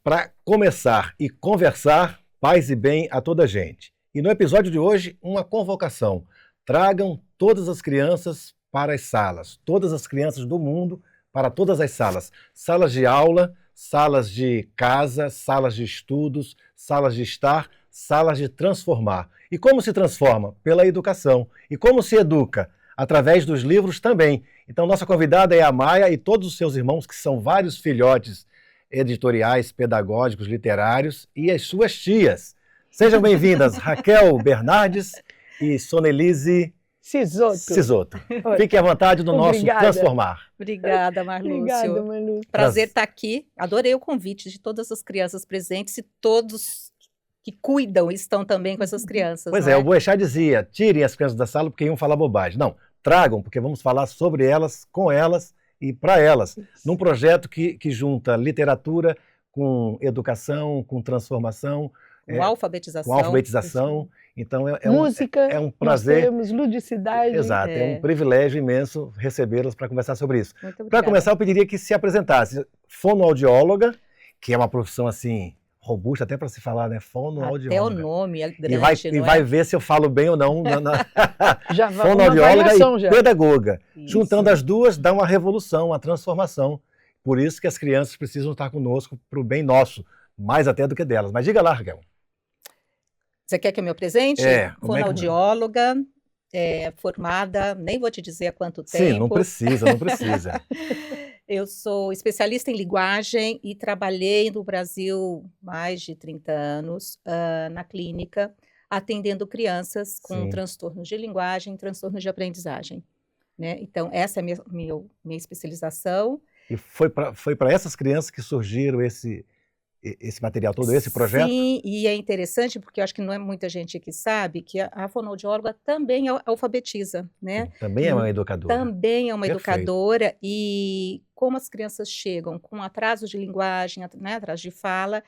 para começar e conversar, paz e bem a toda a gente. E no episódio de hoje, uma convocação. Tragam todas as crianças para as salas, todas as crianças do mundo para todas as salas. Salas de aula, salas de casa, salas de estudos, salas de estar, salas de transformar. E como se transforma? Pela educação. E como se educa? Através dos livros também. Então, nossa convidada é a Maia e todos os seus irmãos, que são vários filhotes editoriais, pedagógicos, literários, e as suas tias. Sejam bem-vindas, Raquel Bernardes e Sonelise Sisoto. Fiquem à vontade no nosso Transformar. Obrigada, Marlúcio. Obrigada, Manu. Prazer estar aqui. Adorei o convite de todas as crianças presentes e todos que cuidam estão também com essas crianças. Pois é, o Boechat dizia, tirem as crianças da sala porque iam falar bobagem. Não, tragam, porque vamos falar sobre elas, com elas e para elas, num projeto que junta literatura com educação, com transformação, com alfabetização. Então música, é um prazer. Temos ludicidade. Exato, é um privilégio imenso recebê-las para conversar sobre isso. Para começar, eu pediria que se apresentasse. Fonoaudióloga, que é uma profissão assim robusta até para se falar, né? Fonoaudióloga. Até o nome é grande, e vai ver se eu falo bem ou não. Já fonoaudióloga e pedagoga. Isso. Juntando as duas, dá uma revolução, uma transformação. Por isso que as crianças precisam estar conosco para o bem nosso, mais até do que delas. Mas diga lá, Raquel. Você quer que eu me apresente? Fonoaudióloga, formada, nem vou te dizer há quanto tempo. Sim, não precisa. Eu sou especialista em linguagem e trabalhei no Brasil mais de 30 anos na clínica, atendendo crianças com transtornos de linguagem, transtornos de aprendizagem. Né? Então, essa é a minha especialização. E foi para essas crianças que surgiram esse material todo, esse projeto? Sim, e é interessante porque eu acho que não é muita gente que sabe que a fonoaudióloga também alfabetiza, né? Sim, também é uma educadora. Também é uma Perfeito. Educadora, e como as crianças chegam com atraso de linguagem, né, atraso de fala,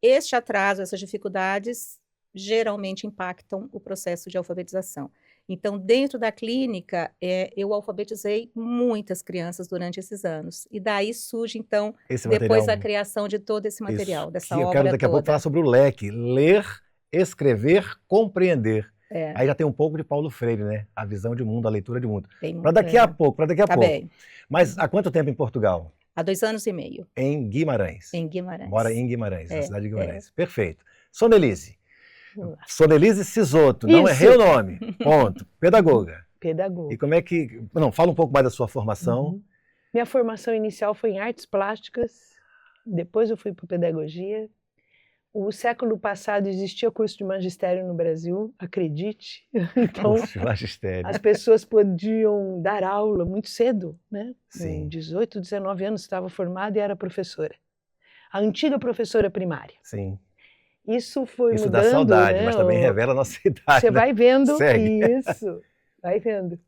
este atraso, essas dificuldades geralmente impactam o processo de alfabetização. Então, dentro da clínica, eu alfabetizei muitas crianças durante esses anos. E daí surge, então, depois a criação de todo esse material, dessa obra toda. Eu quero daqui a pouco falar sobre o leque. Ler, escrever, compreender. Aí já tem um pouco de Paulo Freire, né? A visão de mundo, a leitura de mundo. Para daqui a pouco. Bem. Mas há quanto tempo em Portugal? Há 2 anos e meio. Em Guimarães? Em Guimarães. Mora em Guimarães, na cidade de Guimarães. Perfeito. Sonelise Sisoto, não errei o nome, ponto. Pedagoga. Pedagoga. E como é que... Não, fala um pouco mais da sua formação. Minha formação inicial foi em artes plásticas, depois eu fui para pedagogia. O século passado existia curso de magistério no Brasil, acredite. Então, as pessoas podiam dar aula muito cedo, né? Sim. Com 18, 19 anos estava formada e era professora. A antiga professora primária. Sim. Isso foi mudando, dá saudade, né? mas também revela a nossa idade. Você vai vendo Segue. isso, vai vendo.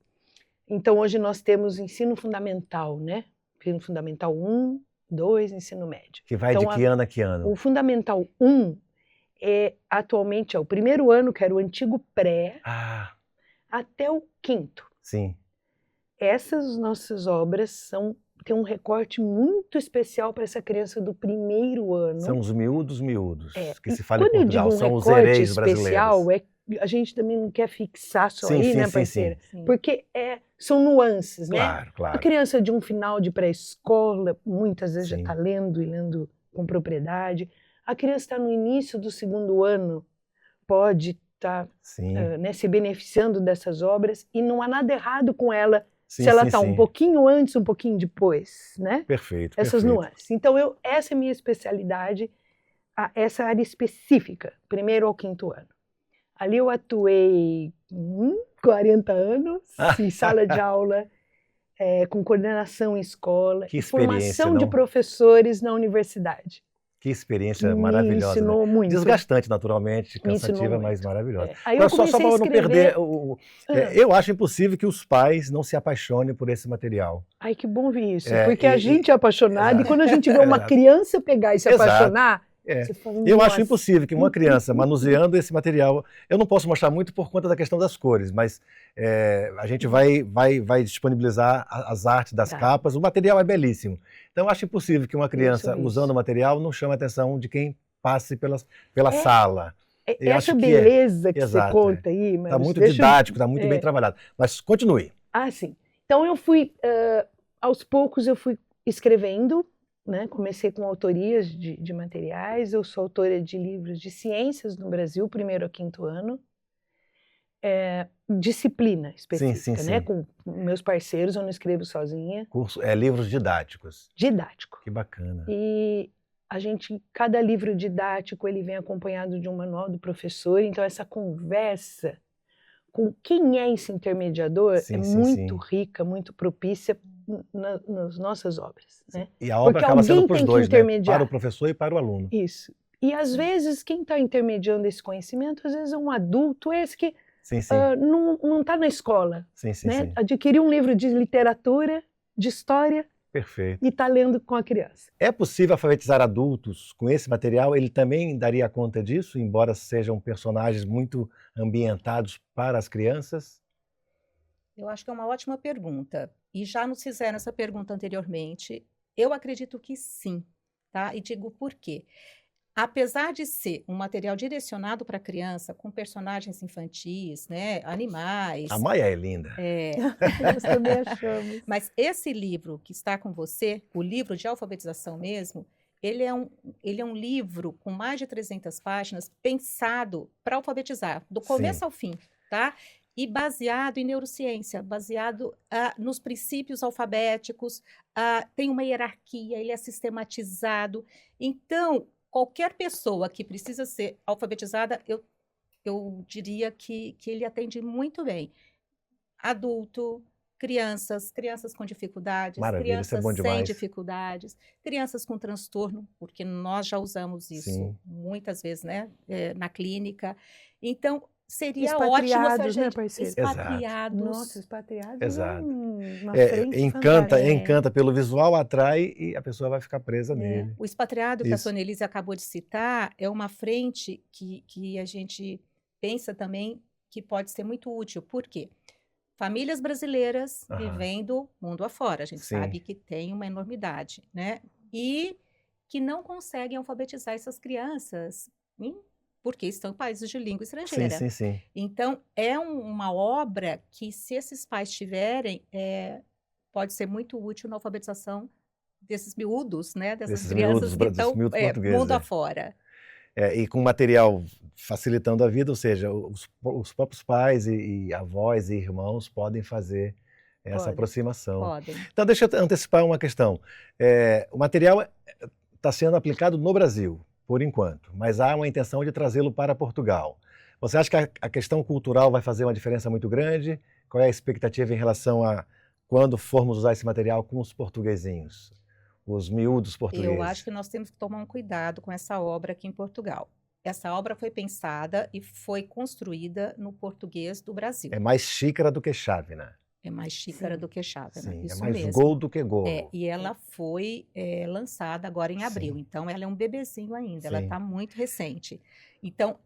Então, hoje nós temos ensino fundamental, né? Ensino fundamental 1, 2, ensino médio. Que vai então, de que ano a que ano? O fundamental 1 atualmente é o primeiro ano, que era o antigo pré, até o 5º. Sim. Essas nossas obras tem um recorte muito especial para essa criança do primeiro ano. São os miúdos que se fala em Portugal, quando eu digo são os hereis especial, brasileiros. A gente também não quer fixar só sim, aí, sim, né, sim, parceira? Sim. Porque são nuances, né? Claro. A criança de um final de pré-escola, muitas vezes já Sim. está lendo e lendo com propriedade. A criança está no início do 2º ano, pode estar né, se beneficiando dessas obras e não há nada errado com ela. Sim, se ela está um pouquinho antes, um pouquinho depois, né? Perfeito. Essas nuances. Então, essa é a minha especialidade, essa área específica, 1º ao 5º ano. Ali eu atuei 40 anos em sala de aula, com coordenação em escola, formação de professores na universidade. Que experiência maravilhosa. Me ensinou muito. Desgastante, naturalmente, cansativa, mas maravilhosa. Aí eu só para não perder, eu acho impossível que os pais não se apaixonem por esse material. Ai, que bom ver isso, porque a gente é apaixonado e quando a gente vê uma criança pegar e se apaixonar, você fala, eu acho impossível que uma criança manuseando esse material, eu não posso mostrar muito por conta da questão das cores, mas a gente vai disponibilizar as artes das capas, o material é belíssimo. Então, eu acho impossível que uma criança, Isso. usando o material, não chame a atenção de quem passe pela É, sala. Eu Essa acho que beleza que você exato, conta aí, Está Maurício, muito deixa eu... didático, está muito bem trabalhado. Mas continue. Sim. Então eu fui, aos poucos eu fui escrevendo, né? Comecei com autorias de materiais. Eu sou autora de livros de ciências no Brasil, 1º ao 5º ano. Disciplina específica, né? sim. Com meus parceiros, eu não escrevo sozinha. Livros didáticos. Didático. Que bacana. E cada livro didático, ele vem acompanhado de um manual do professor. Então essa conversa com quem é esse intermediador muito rica, muito propícia nas nossas obras, né? E a obra porque acaba sendo alguém para os tem dois, que intermediar. Para o professor e para o aluno. Isso. E às vezes quem está intermediando esse conhecimento, às vezes é um adulto, esse que não está na escola, né? Adquiriu um livro de literatura, de história, perfeito, e está lendo com a criança. É possível alfabetizar adultos com esse material? Ele também daria conta disso, embora sejam personagens muito ambientados para as crianças? Eu acho que é uma ótima pergunta. E já nos fizeram essa pergunta anteriormente. Eu acredito que sim, tá? E digo por quê. Apesar de ser um material direcionado para criança, com personagens infantis, né, animais... A Maia é linda. Nós também achamos. Mas esse livro que está com você, o livro de alfabetização mesmo, ele é um livro com mais de 300 páginas pensado para alfabetizar, do começo ao fim, tá? E baseado em neurociência, baseado nos princípios alfabéticos, tem uma hierarquia, ele é sistematizado. Então, qualquer pessoa que precisa ser alfabetizada, eu diria que ele atende muito bem. Adulto, crianças com dificuldades, maravilha, crianças isso é bom sem demais. dificuldades, crianças com transtorno, porque nós já usamos isso muitas vezes, né, na clínica. Então, seria ótimo se a gente... né, parceiro? Expatriados. Nossa, expatriados Exato. Uma frente encanta pelo visual, atrai e a pessoa vai ficar presa nele. O expatriado que a Sonelise acabou de citar é uma frente que a gente pensa também que pode ser muito útil. Por quê? Famílias brasileiras vivendo mundo afora. A gente sabe que tem uma enormidade, né? E que não conseguem alfabetizar essas crianças, porque estão em países de língua estrangeira. Sim. Então, é uma obra que, se esses pais tiverem, pode ser muito útil na alfabetização desses miúdos, né? Dessas crianças que estão mundo afora. E com material facilitando a vida, ou seja, os próprios pais e avós e irmãos podem fazer essa aproximação. Podem. Então, deixa eu antecipar uma questão. O material está sendo aplicado no Brasil, por enquanto, mas há uma intenção de trazê-lo para Portugal. Você acha que a questão cultural vai fazer uma diferença muito grande? Qual é a expectativa em relação a quando formos usar esse material com os portuguesinhos? Os miúdos portugueses. Eu acho que nós temos que tomar um cuidado com essa obra aqui em Portugal. Essa obra foi pensada e foi construída no português do Brasil. É mais xícara do que chávena. É mais xícara do que chávena, Sim, isso é mais mesmo. gol do que golo. E ela foi lançada agora em abril, então ela é um bebezinho ainda, ela está muito recente. Então,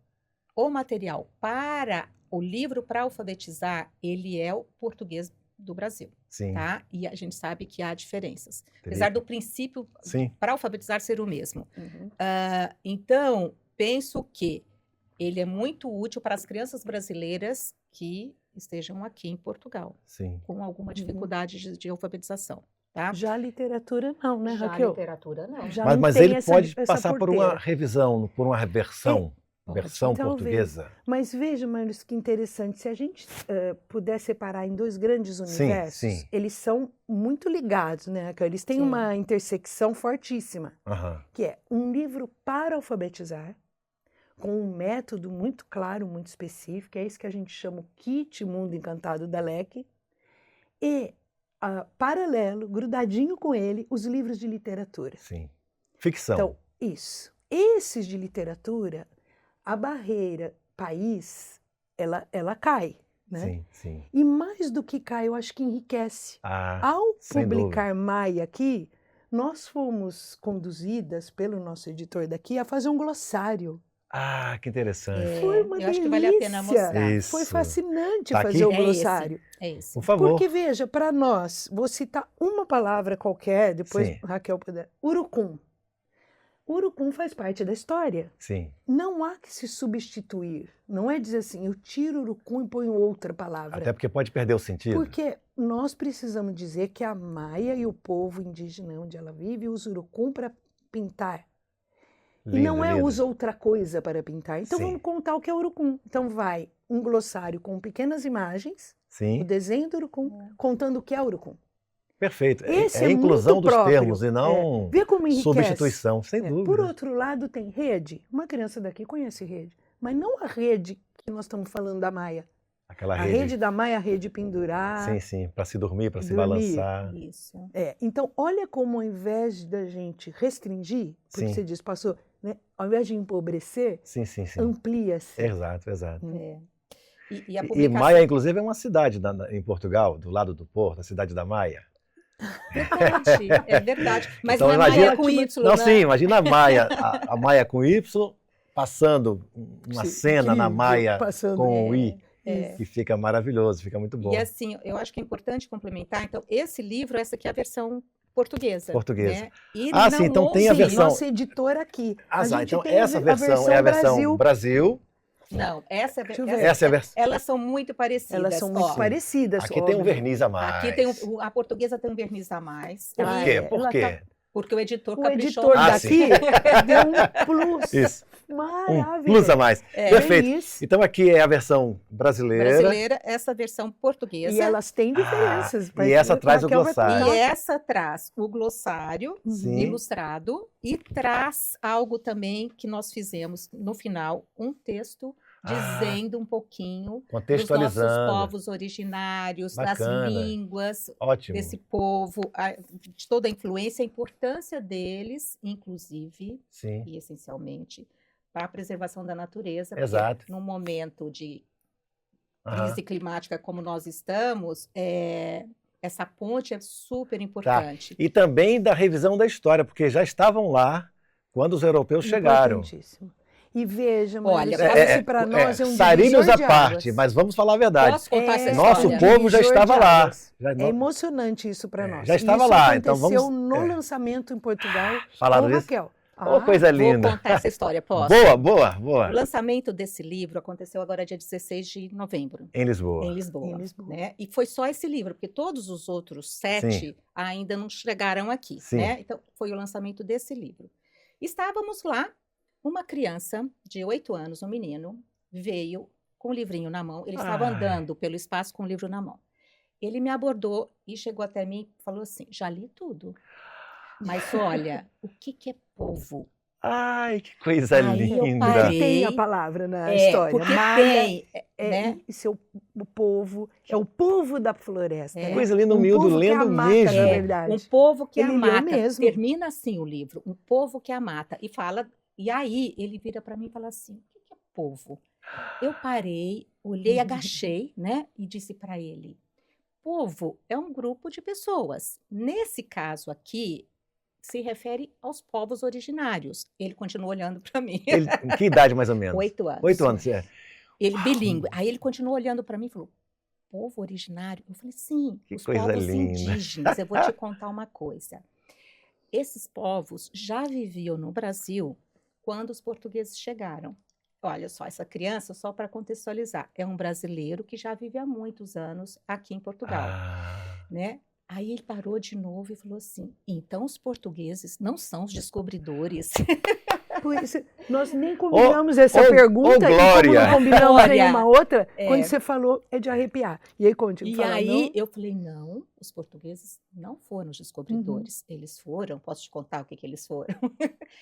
o material para o livro para alfabetizar, ele é o português do Brasil. Tá? E a gente sabe que há diferenças. Apesar do princípio para alfabetizar ser o mesmo. Então, penso que ele é muito útil para as crianças brasileiras que estejam aqui em Portugal, com alguma dificuldade de alfabetização. Tá? Já a literatura não, né, Raquel? Já a literatura não. Mas ele pode passar por uma revisão, por uma versão. Versão portuguesa. Mas veja, Maurício, que interessante. Se a gente puder separar em dois grandes universos, eles são muito ligados, né, Raquel? Eles têm uma intersecção fortíssima, que é um livro para alfabetizar, com um método muito claro, muito específico, é isso que a gente chama o Kit Mundo Encantado da LEC, e, paralelo, grudadinho com ele, os livros de literatura. Ficção. Então, isso. Esses de literatura... A barreira país, ela cai, né? E mais do que cai, eu acho que enriquece. Ao publicar Maia aqui, nós fomos conduzidas pelo nosso editor daqui a fazer um glossário Ah, que interessante. Foi uma eu acho que vale a pena delícia. mostrar. Isso. Foi fascinante Tá fazer aqui? o É esse. glossário. É isso. Por favor. Porque, veja, para nós, vou citar uma palavra qualquer, depois Sim. Raquel puder. Urucum. Urucum faz parte da história. Sim. Não há que se substituir. Não é dizer assim, eu tiro urucum e ponho outra palavra. Até porque pode perder o sentido. Porque nós precisamos dizer que a Maia e o povo indígena onde ela vive usa urucum para pintar. E Lindo, não é lindo. usa outra coisa para pintar. Então Sim. vamos contar o que é urucum. Então vai um glossário com pequenas imagens, o Sim, desenho do urucum, contando o que é urucum. perfeito. Esse É a é inclusão muito dos próprio. termos e não Vê como enriquece. substituição, sem É. dúvida. Por outro lado, tem rede. Uma criança daqui conhece rede, mas não a rede que nós estamos falando da Maia. Aquela A rede. rede da Maia, a rede pendurar. Sim, sim, para se dormir, para se Dormir. balançar. Isso. Então, olha como ao invés da gente restringir, porque Sim. você diz, pastor, né, ao invés de empobrecer, Sim, sim, sim. amplia-se. Exato, exato. É. E a E publicação... Maia, inclusive, é uma cidade em Portugal, do lado do Porto, a cidade da Maia. Verdade, é verdade. Mas Então, não é imagina- Maia com Y, Não, né? sim, imagina a Maia, a Maia com Y, passando uma Sim, cena na incrível, Maia passando. com o I, É. que fica maravilhoso, fica muito bom. E assim, eu acho que é importante complementar. Então, esse livro, essa aqui é a versão portuguesa. Portuguesa. Né? E Ah, sim, então tem a Sim, versão- nossa editora aqui. Ah, A tá, gente então tem essa versão é a versão Brasil. Não, essa é Deixa eu ver. Essa é a versão. Elas são muito parecidas. Elas são muito ó. parecidas. Aqui tem um óbvio. verniz a mais. Aqui tem a portuguesa tem um verniz a mais. Por Ah, quê? é. Por Ela quê? tá- Porque o editor O caprichou editor mais. sim. daqui deu um plus Isso, maravilhoso. um plus a mais. É. Perfeito. Isso. Então aqui é a versão brasileira. Brasileira, essa versão portuguesa. E elas têm diferenças. e essa traz o Raquel vai glossário. contar. E essa traz o glossário Sim. ilustrado e traz algo também que nós fizemos no final, um texto dizendo um pouquinho dos nossos Contextualizando. povos originários, Bacana. das línguas Ótimo. desse povo, de toda a influência, a importância deles, inclusive Sim. e essencialmente, para a preservação da natureza. Exato. Porque num momento de Aham. crise climática como nós estamos, essa ponte é super importante. E também da revisão da história, porque já estavam lá quando os europeus chegaram. Importantíssimo. E veja, Olha, Maurício, esse para nós é um sarilhos divisor à de parte, águas. mas vamos falar a verdade. Posso contar essa Nosso história? povo já Divisor estava de lá. águas. Já, É emocionante isso para nós. já estava Isso lá, então aconteceu vamos- no lançamento em Portugal Falaram com disso? Raquel. Ô, coisa Vou linda. contar essa história, posso? Boa, boa, O boa. lançamento desse livro aconteceu agora dia 16 de novembro, Em Lisboa. em Lisboa. Em Lisboa. Né? E foi só esse livro, porque todos os outros 7 ainda não chegaram aqui. Sim. Né? Então, foi o lançamento desse livro. Estávamos lá, uma criança de 8 anos, um menino, veio com o livrinho na mão. Ele estava Ai. andando pelo espaço com o livro na mão. Ele me abordou e chegou até mim e falou assim, já li tudo. Mas olha, o que é povo? Ai, que coisa Aí eu linda. parei. Tem a palavra na É, história. porque Maia tem, né? o povo, é o povo da floresta. É. né? Coisa linda, Um humilde, povo que lendo amata, mesmo. na É, verdade. um povo que Ele a leu mata. mesmo. Termina assim o livro, um povo que a mata. E fala, e aí ele vira para mim e fala assim, o que é povo? Eu parei, olhei, agachei, né? E disse para ele, povo é um grupo de pessoas. Nesse caso aqui, se refere aos povos originários. Ele continua olhando para mim. Ele- que idade mais ou menos? 8 anos. 8 anos, é. Ele bilíngue. Aí ele continuou olhando para mim e falou, povo originário? Eu falei, sim, Que os coisa povos linda. indígenas. Eu vou te contar uma coisa. Esses povos já viviam no Brasil quando os portugueses chegaram. Olha só, essa criança, só para contextualizar, é um brasileiro que já vive há muitos anos aqui em Portugal, Ah, né? Aí ele parou de novo e falou assim, então os portugueses não são os descobridores. Pois, nós nem combinamos essa ô, pergunta, ô, e como Glória. não combinamos Glória. nenhuma outra, É. quando você falou, é de arrepiar. E aí, conte. E fala, aí não? eu falei, não, os portugueses não foram os descobridores. Eles foram, posso te contar o que eles foram?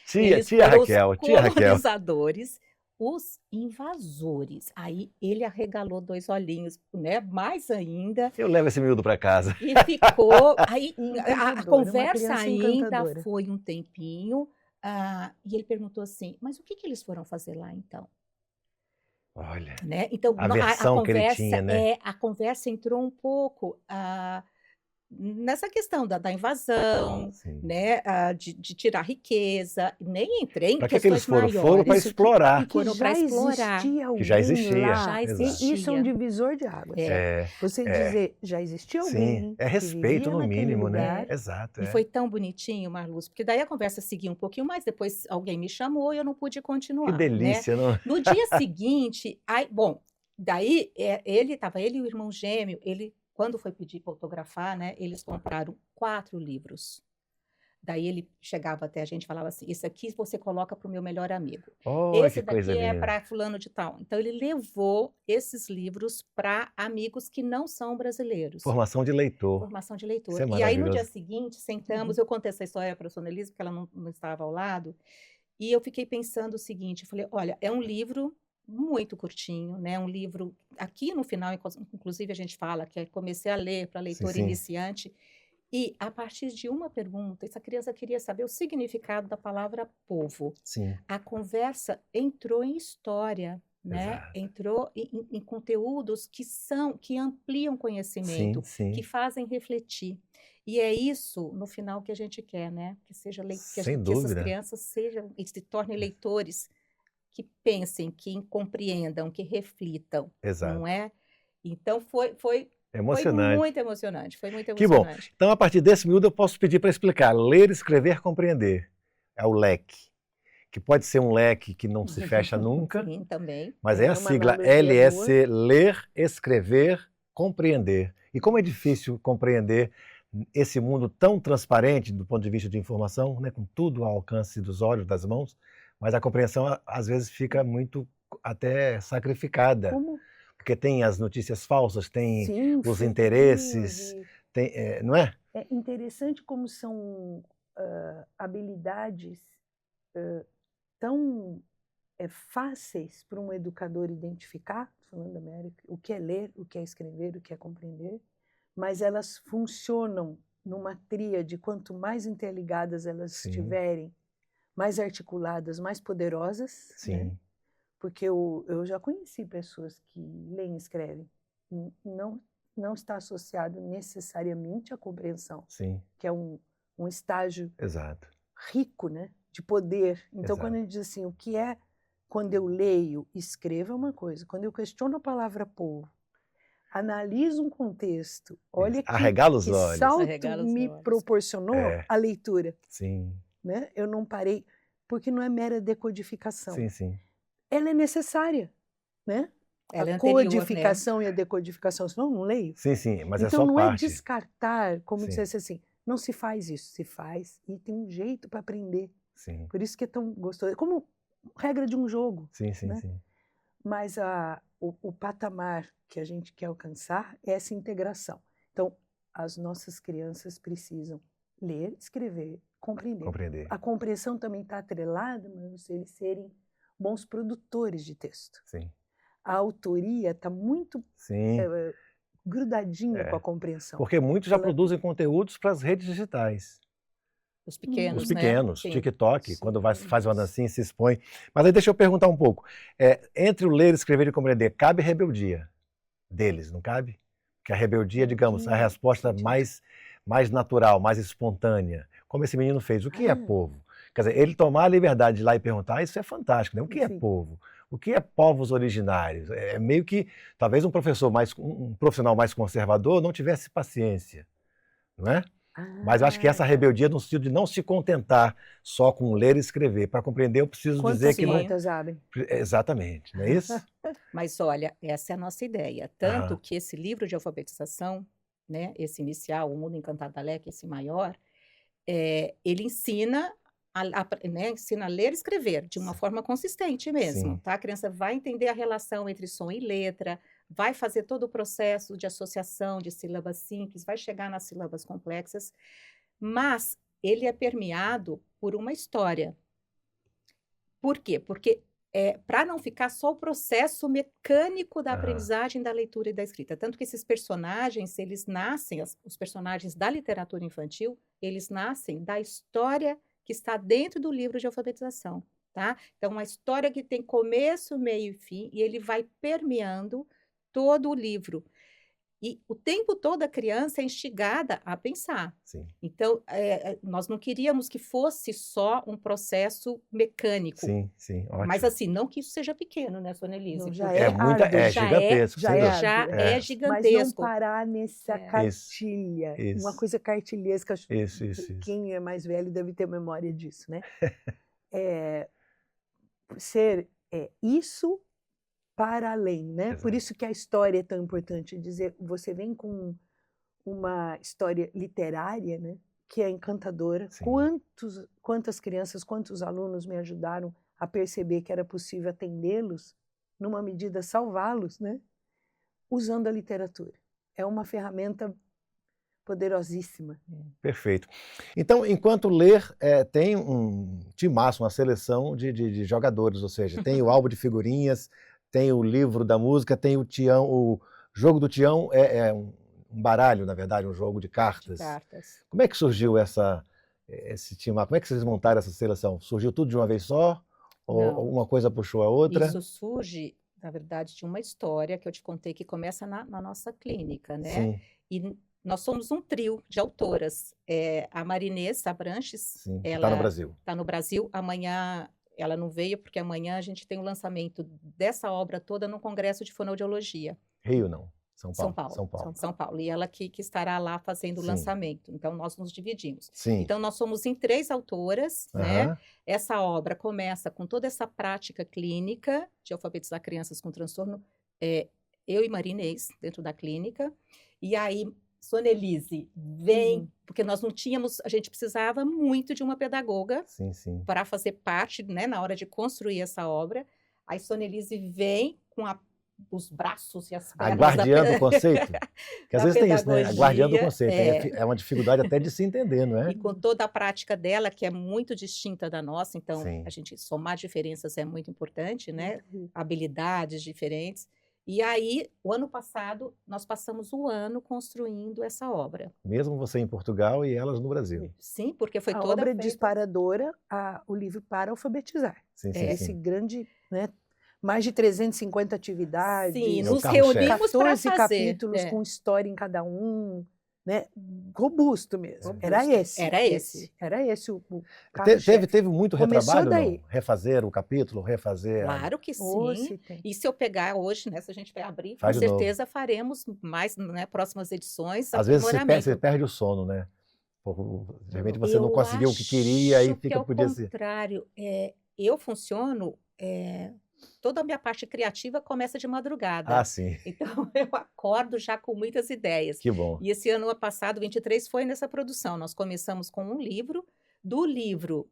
tia Eles tia foram Raquel, os tia Raquel. colonizadores, os invasores. Aí ele arregalou 2 olhinhos, né? Mais ainda. Eu levo esse miúdo para casa. E ficou. Aí a Encantadora, uma conversa criança ainda encantadora. foi um tempinho. E ele perguntou assim: mas o que eles foram fazer lá então? Olha, Né? Então A versão que ele tinha, né? a conversa entrou um pouco nessa questão da invasão, Sim. né, de tirar riqueza, nem entrei em Para que eles questões foram? Foram para maiores. explorar. E que Foram pra já explorar. existia alguém Que já existia. lá. Já Exato. E isso é um existia. divisor de águas. É. Você É. dizer, já existia Sim, alguém é que respeito vivia no naquele mínimo, né? lugar. Exato, E foi tão bonitinho, Marluz, porque daí a conversa seguiu um pouquinho mais, depois alguém me chamou e eu não pude Que continuar, né? delícia, não? No dia seguinte, bom, daí ele e o irmão gêmeo, quando foi pedir para autografar, né, eles compraram 4 livros. Daí ele chegava até a gente e falava assim, esse aqui você coloca para o meu melhor amigo. Olha Esse que coisa daqui é linda. para fulano de tal. Então ele levou esses livros para amigos que não são brasileiros. Formação de leitor. Formação de leitor. Isso é E aí no dia maravilhoso. seguinte, sentamos, eu contei essa história para a Sonelise, porque ela não estava ao lado, e eu fiquei pensando o seguinte, eu falei, olha, é um livro muito curtinho, né? Um livro, aqui no final, inclusive a gente fala que comecei a ler para leitor sim. iniciante, e a partir de uma pergunta, essa criança queria saber o significado da palavra povo. Sim. A conversa entrou em história, né? Exato. Entrou em conteúdos que ampliam conhecimento, Sim. que fazem refletir. E é isso, no final, que a gente quer, né? Que seja Sem que essas dúvida. crianças sejam e se tornem leitores que pensem, que compreendam, que reflitam, Exato. não é? Então foi Emocionante. muito emocionante, foi muito Que bom. emocionante. Então, a partir desse miúdo, eu posso pedir para explicar. Ler, escrever, compreender. É o leque. Que pode ser um leque que não se fecha nunca, Sim, também. mas é a Uma sigla analogia LSC, ler, escrever, compreender. E como é difícil compreender esse mundo tão transparente do ponto de vista de informação, né, com tudo ao alcance dos olhos, das mãos, mas a compreensão às vezes fica muito até sacrificada. Como? Porque tem as notícias falsas, tem Sim, os fake interesses, news não é? É interessante como são habilidades tão fáceis para um educador identificar, falando da América, o que é ler, o que é escrever, o que é compreender, mas elas funcionam numa tríade, quanto mais interligadas elas Sim. estiverem, mais articuladas, mais poderosas. Sim. Né? Porque eu já conheci pessoas que leem e escrevem, não está associado necessariamente à compreensão, Sim. que é um estágio Exato. rico, né, de poder. Então, Exato. quando a gente diz assim, o que é quando eu leio, escrevo é uma coisa. Quando eu questiono a palavra povo, analiso um contexto, olha Arregala os que olhos. salto Arregala os me olhos. proporcionou a leitura. Sim. Né? Eu não parei, porque não é mera decodificação. Sim. Ela é necessária, né? Ela é a anterior, codificação, né? E a decodificação, senão eu não leio. Sim, mas então, é só não parte. é descartar, como Sim. dissesse assim, não se faz isso, se faz e tem um jeito para aprender. Sim. Por isso que é tão gostoso. É como regra de um jogo. Sim. Mas o patamar que a gente quer alcançar é essa integração. Então, as nossas crianças precisam ler, escrever, compreender. A compreensão também está atrelada, mas eles serem bons produtores de texto. Sim. A autoria está muito grudadinha com a compreensão. Porque muitos já produzem conteúdos para as redes digitais. Os pequenos, Os pequenos, né? TikTok, quando faz uma dancinha, se expõe. Mas aí deixa eu perguntar um pouco. Entre o ler, escrever e compreender, cabe rebeldia deles, não cabe? Porque a rebeldia, digamos, é a resposta mais natural, mais espontânea. Como esse menino fez. O que é povo? Quer dizer, ele tomar a liberdade de ir lá e perguntar, isso é fantástico, né? O que é povo? O que é povos originários? É meio que, talvez um profissional mais conservador não tivesse paciência, não é? Mas eu acho que essa rebeldia no sentido de não se contentar só com ler e escrever. Para compreender, eu preciso dizer que não... Quantas abrem? Exatamente, não é isso? Mas olha, essa é a nossa ideia. Tanto que esse livro de alfabetização, né, esse inicial, O Mundo Encantado da Leque, esse maior, ele ensina ensina a ler e escrever de uma forma consistente mesmo. Tá? A criança vai entender a relação entre som e letra, vai fazer todo o processo de associação de sílabas simples, vai chegar nas sílabas complexas, mas ele é permeado por uma história. Por quê? Porque para não ficar só o processo mecânico da aprendizagem da leitura e da escrita. Tanto que esses personagens, eles nascem, os personagens da literatura infantil, eles nascem da história que está dentro do livro de alfabetização. Tá? Então, uma história que tem começo, meio e fim, e ele vai permeando todo o livro. E o tempo todo a criança é instigada a pensar. Sim, Então, nós não queríamos que fosse só um processo mecânico. sim, ótimo. Mas assim, não que isso seja pequeno, né, Sônia-Lise? Não, já Porque É muito, árduo, já gigantesco, já sem é dúvida. árduo. já é Mas não gigantesco. parar nessa cartilha, Isso. uma coisa cartilhesca. Isso. Quem é mais velho deve ter memória disso, né? Ser isso para além, né? Exato. Por isso que a história é tão importante. Dizer, você vem com uma história literária, né? Que é encantadora. Sim. Quantas crianças, quantos alunos me ajudaram a perceber que era possível atendê-los, numa medida salvá-los, né? Usando a literatura. É uma ferramenta poderosíssima. Perfeito. Então, enquanto ler, tem um timaço, uma seleção de jogadores, ou seja, tem o álbum de figurinhas, tem o livro da música, tem o Tião, o jogo do Tião é um baralho, na verdade, um jogo de cartas. Como é que surgiu esse timaço? Como é que vocês montaram essa seleção? Surgiu tudo de uma vez só? Não. Ou uma coisa puxou a outra? Isso surge, na verdade, de uma história que eu te contei que começa na nossa clínica, né? Sim, E nós somos um trio de autoras. A Marinês Abranches, sim. ela Está no Brasil. está no Brasil. Amanhã ela não veio, porque amanhã a gente tem o lançamento dessa obra toda no Congresso de Fonoaudiologia. Rio, não. São Paulo. E ela que estará lá fazendo o Sim. lançamento. Então, nós nos dividimos. Sim. Então, nós somos em 3 autoras, né? Essa obra começa com toda essa prática clínica de alfabetizar crianças com transtorno. Eu e Marinês, dentro da clínica. E aí, Sônia-Elise vem, porque nós não tínhamos, a gente precisava muito de uma pedagoga para fazer parte, né, na hora de construir essa obra. Aí Sônia-Elise vem com os braços e as pernas. A guardiã do conceito? Que às vezes tem isso, né? A guardiã do conceito. É uma dificuldade até de se entender, não é? E com toda a prática dela, que é muito distinta da nossa, então Sim. a gente somar diferenças é muito importante, né? Habilidades diferentes. E aí, o ano passado, nós passamos o ano construindo essa obra. Mesmo você em Portugal e elas no Brasil. Sim, porque foi a toda obra feita... disparadora, o livro para alfabetizar. Sim, esse grande, né? Mais de 350 atividades. Sim, nos reunimos para 14 fazer. capítulos com história em cada um. Né? Robusto mesmo. Era esse o teve muito retrabalho, daí. Não? Refazer o capítulo, refazer... Claro que sim. E se eu pegar hoje, né, se a gente vai abrir, com certeza faremos mais, né, próximas edições. Às vezes você perde o sono, né? Realmente você não conseguiu o que queria e fica podia ser. Ao contrário, eu funciono... Toda a minha parte criativa começa de madrugada. Ah, sim. Então, eu acordo já com muitas ideias. Que bom. E esse ano passado, 23, foi nessa produção. Nós começamos com um livro. Do livro,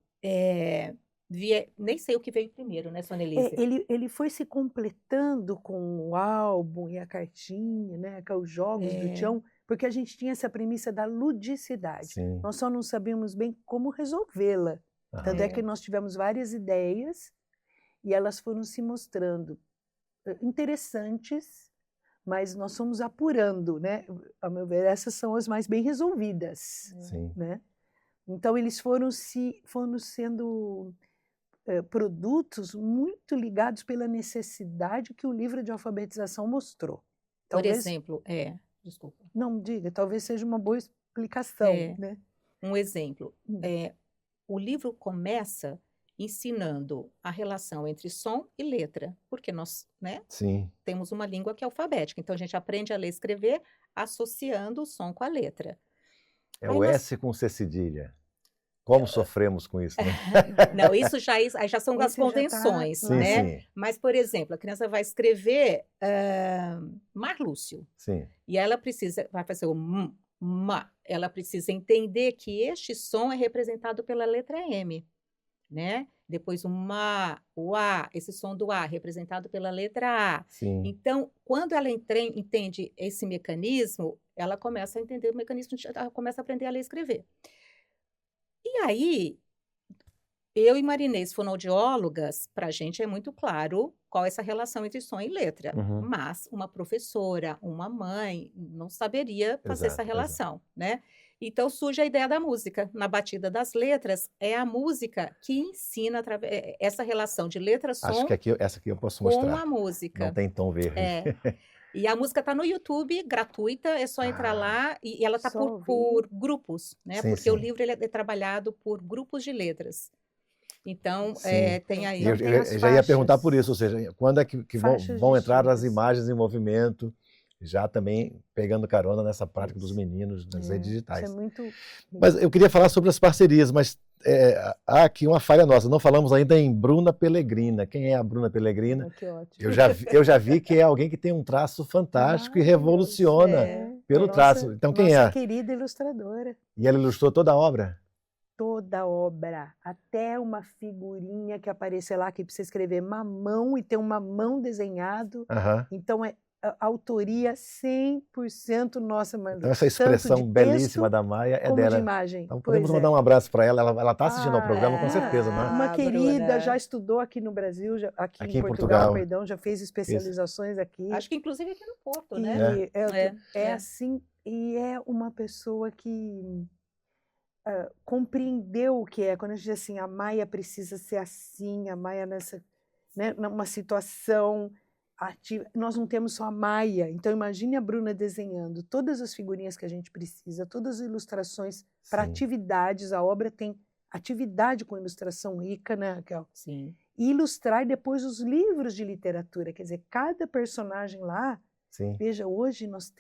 nem sei o que veio primeiro, né, Sônia-Elise? Ele foi se completando com o álbum e a cartinha, né, com os jogos do Tião, porque a gente tinha essa premissa da ludicidade. Sim. Nós só não sabíamos bem como resolvê-la. Tanto é que nós tivemos várias ideias, e elas foram se mostrando interessantes, mas nós fomos apurando, né? A meu ver, essas são as mais bem resolvidas. Sim. Né? Então, eles foram sendo produtos muito ligados pela necessidade que o livro de alfabetização mostrou. Talvez, por exemplo, desculpa. Não, diga, talvez seja uma boa explicação. Né? Um exemplo, o livro começa ensinando a relação entre som e letra, porque nós, né, temos uma língua que é alfabética, então a gente aprende a ler e escrever associando o som com a letra. É o S com C cedilha. Como sofremos com isso, né? Não, isso já são as convenções, né? Sim. Mas, por exemplo, a criança vai escrever Marlúcio. Sim. E ela vai fazer o ma. Ela precisa entender que este som é representado pela letra M. Né? Depois o ma, o a, esse som do a representado pela letra A. Sim. Então, quando ela entende esse mecanismo, ela começa a entender o mecanismo, ela começa a aprender a ler e escrever. E aí, eu e Marinês, fonoaudiólogas, para a gente é muito claro qual é essa relação entre som e letra. Mas uma professora, uma mãe, não saberia fazer essa relação, né? Então surge a ideia da música. Na batida das letras, é a música que ensina essa relação de letra-som. Acho que essa aqui eu posso mostrar. Com a música. Não tem tom verde. E a música está no YouTube, gratuita, é só entrar lá e ela está Só por ouvir. grupos, né? Sim, Porque o sim. livro ele é trabalhado por grupos de letras. Então, Sim. tem E aí. Então tem as eu já ia perguntar por faixas. isso, ou seja, quando é que Faixas vão entrar as distintas. imagens em movimento, já também pegando carona nessa prática dos Isso. meninos nas redes Isso é digitais. muito... Mas eu queria falar sobre as parcerias, mas há aqui uma falha nossa. Não falamos ainda em Bruna Pellegrina. Quem é a Bruna Pellegrina? Ah, que ótimo. Eu já vi que é alguém que tem um traço fantástico e Maravilhoso. revoluciona É. pelo Nossa- traço. Então quem nossa é? querida ilustradora. E ela ilustrou toda a obra? Toda a obra, até uma figurinha que apareceu lá que precisa escrever mamão e tem um mamão desenhado. Aham. Então é a autoria 100% nossa, Marli. Então essa Tanto expressão de belíssima texto da Maia é como de dela. imagem. Então Pois podemos é. mandar um abraço para ela. Ela está assistindo ao programa, com Ah, certeza, né? Uma querida, Bruna. já estudou aqui no Brasil, aqui Aqui em em Portugal, Portugal. perdão, já fez especializações aqui. Acho que inclusive aqui no Porto, E né? é assim, e é uma pessoa que compreendeu o que é. Quando a gente diz assim, a Maia precisa ser assim, a Maia numa situação ativa. Nós não temos só a Maia, então imagine a Bruna desenhando todas as figurinhas que a gente precisa, todas as ilustrações para Sim. atividades. A obra tem atividade com ilustração rica, né, Raquel? Sim. E ilustrar depois os livros de literatura, quer dizer, cada personagem lá. Sim. Veja, hoje nós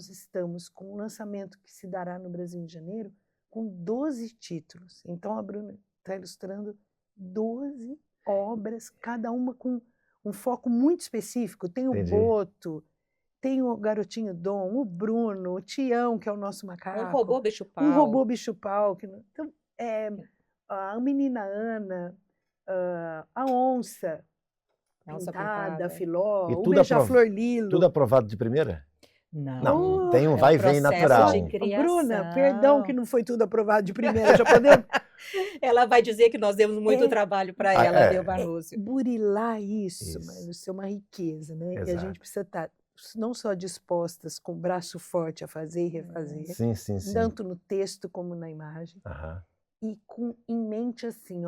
estamos com um lançamento que se dará no Brasil em janeiro, com 12 títulos. Então a Bruna está ilustrando 12 obras, cada uma com um foco muito específico. Tem o Entendi. Boto, tem o Garotinho Dom, o Bruno, o Tião, que é o nosso macaco. Um robô bicho-pau. Um robô bicho-pau. Então, a menina Ana, a onça pintada, a Filó, E o tudo beija-flor Lilo. Tudo aprovado de primeira? Não. Tem um É um vai e vem processo natural. de criação. Bruna, perdão que não foi tudo aprovado de primeira, já podemos Ela vai dizer que nós demos muito trabalho para ela, deu Vanúcio. burilar isso, mas isso é uma riqueza, né? Exato. E a gente precisa estar não só dispostas, com o braço forte a fazer e refazer, Sim, sim, sim. tanto no texto como na imagem, e em mente assim,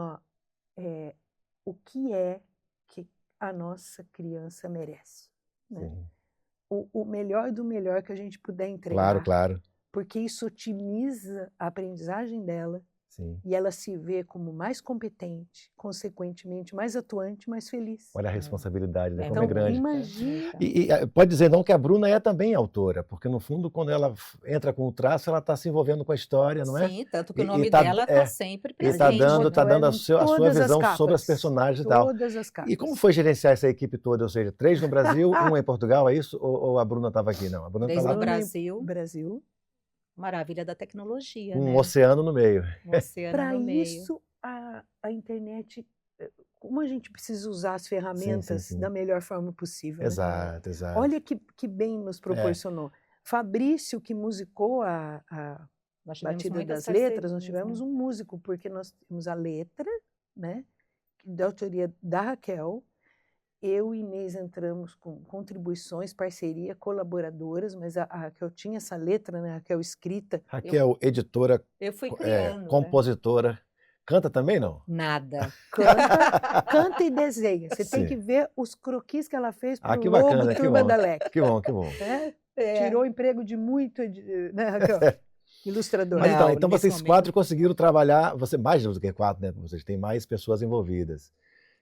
o que é que a nossa criança merece, né? O melhor do melhor que a gente puder entregar. Claro, claro. Porque isso otimiza a aprendizagem dela. Sim. E ela se vê como mais competente, consequentemente mais atuante, mais feliz. Olha a responsabilidade, né? Como Então, é grande. imagina. E pode dizer não que a Bruna é também autora, porque no fundo quando ela entra com o traço, ela está se envolvendo com a história, não é? Sim, tanto que o nome dela está sempre presente. E está dando a sua visão sobre as personagens e tal. Todas as capas. E como foi gerenciar essa equipe toda? Ou seja, 3 no Brasil, 1 em Portugal, é isso? Ou a Bruna estava aqui? Não, a Bruna 3 estava no lá. Brasil. Maravilha da tecnologia, Um né? oceano no meio. Um oceano Para no meio. isso, a internet, como a gente precisa usar as ferramentas da melhor forma possível. Exato, né? exato. Olha que bem nos proporcionou. Fabrício, que musicou a Batida das Letras, nós tivemos um músico, porque nós temos a letra, né, da autoria da Raquel. Eu e Inês entramos com contribuições, parceria, colaboradoras, mas a Raquel tinha essa letra, né, a Raquel escrita. Raquel, editora, eu fui criando, compositora. Né? Canta também, não? Nada. Canta e desenha. Você tem que ver os croquis que ela fez para o que logo bacana, Turma da Leque. Que bom, que bom. Tirou o emprego de muito, né, Raquel? Ilustradora. Mas então vocês 4 conseguiram trabalhar, mais do que 4, né? Vocês têm mais pessoas envolvidas.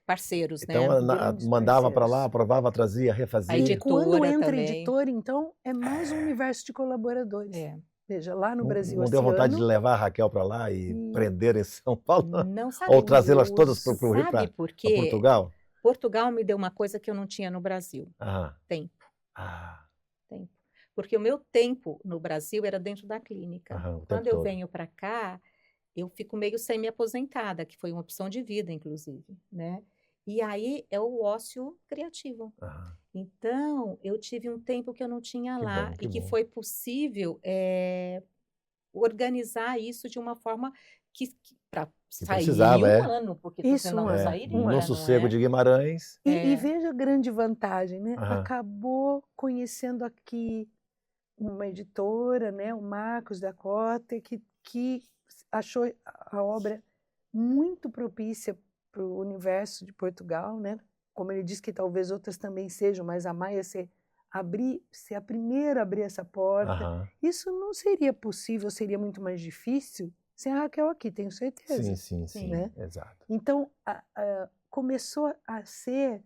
Parceiros, então, né? Mandava para lá, aprovava, trazia, refazia. A editora quando entra também. editor, então, é mais um universo de colaboradores. Veja, lá no Brasil, não deu vontade de levar a Raquel para lá e prender em São Paulo? Não sabia. Ou trazê-las todas para o Rio, para Portugal? Portugal me deu uma coisa que eu não tinha no Brasil. Tempo. Tempo. Porque o meu tempo no Brasil era dentro da clínica. Quando eu venho para cá, eu fico meio semi-aposentada, que foi uma opção de vida, inclusive, né? E aí é o ócio criativo. Então, eu tive um tempo que eu não tinha lá e que foi possível organizar isso de uma forma que para sair um ano, porque isso não sairia. No Sossego de Guimarães. E veja a grande vantagem, né? Acabou conhecendo aqui uma editora, né? O Marcos da Cota, que achou a obra muito propícia para o universo de Portugal, né? Como ele disse que talvez outras também sejam, mas a Maia ser ser a primeira a abrir essa porta. Aham. Isso não seria possível, seria muito mais difícil sem a Raquel aqui, tenho certeza. Sim, né? exato. Então, começou a ser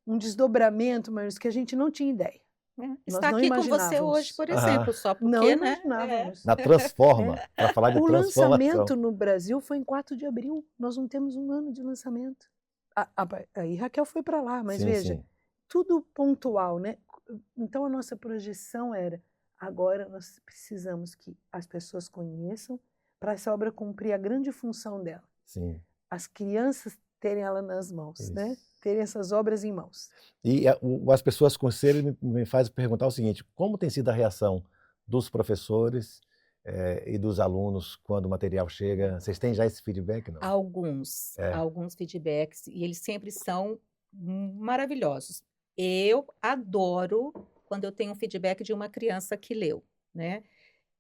um desdobramento, mas que a gente não tinha ideia. Está não aqui com você imaginávamos. hoje, por exemplo, só porque, Não né? imaginávamos. Na Transforma, para falar de O transformação. lançamento no Brasil foi em 4 de abril. Nós não temos um ano de lançamento. Aí Raquel foi para lá, mas veja, Sim. tudo pontual, né? Então a nossa projeção era: agora nós precisamos que as pessoas conheçam para essa obra cumprir a grande função dela. Sim. As crianças terem ela nas mãos, Isso. né? Terem essas obras em mãos. E as pessoas conselho me fazem perguntar o seguinte: como tem sido a reação dos professores e dos alunos quando o material chega? Vocês têm já esse feedback, não? Alguns feedbacks, e eles sempre são maravilhosos. Eu adoro quando eu tenho um feedback de uma criança que leu, né?